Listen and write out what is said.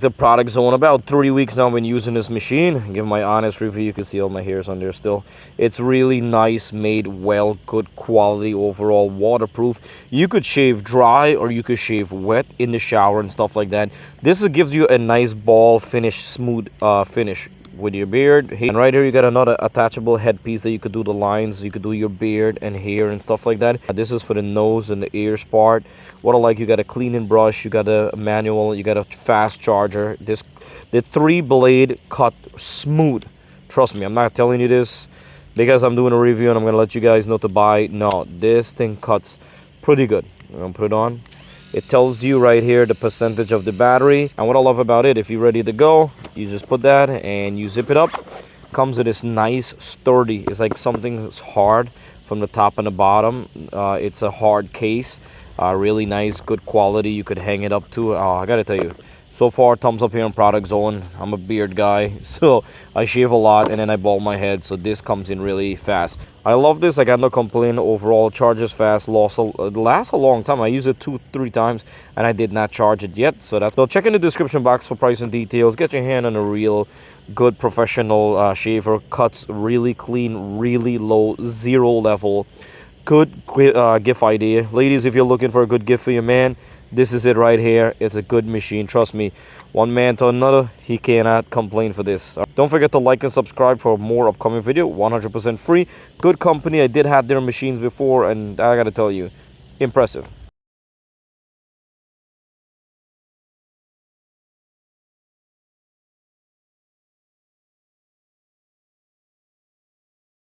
The product zone about 3 weeks now. I've been using this machine. Give my honest review. You can see all my hairs on there still. It's really nice made, well, good quality overall, waterproof. You could shave dry or you could shave wet in the shower and stuff like that. This gives you a nice ball finish, smooth finish with your beard. And right here you got another attachable headpiece that you could do the lines. You could do your beard and hair and stuff like that. This is for the nose and the ears part. What I like, you got a cleaning brush, you got a manual, you got a fast charger. The 3-blade cut smooth. Trust me, I'm not telling you this because I'm doing a review and I'm gonna let you guys know to buy. No, this thing cuts pretty good. I'm gonna put it on. It tells you right here the percentage of the battery. And what I love about it, if you're ready to go, you just put that and you zip it up. Comes with this nice sturdy, it's like something that's hard from the top and the bottom. It's a hard case. Really nice, good quality. You could hang it up to. I gotta tell you, so far, thumbs up here on Product Zone. I'm a beard guy, so I shave a lot and then I bald my head, so this comes in really fast. I love this. I got no complaint. Overall, charges fast, lasts a long time. I use it 2-3 times and I did not charge it yet. So check in the description box for price and details. Get your hand on a real good professional shaver. Cuts really clean, really low, 0 level. Good gift idea. Ladies, if you're looking for a good gift for your man, this is it right here. It's a good machine. Trust me, one man to another, he cannot complain for this. Don't forget to like and subscribe for more upcoming video. 100% free. Good company. I did have their machines before and I gotta tell you, impressive.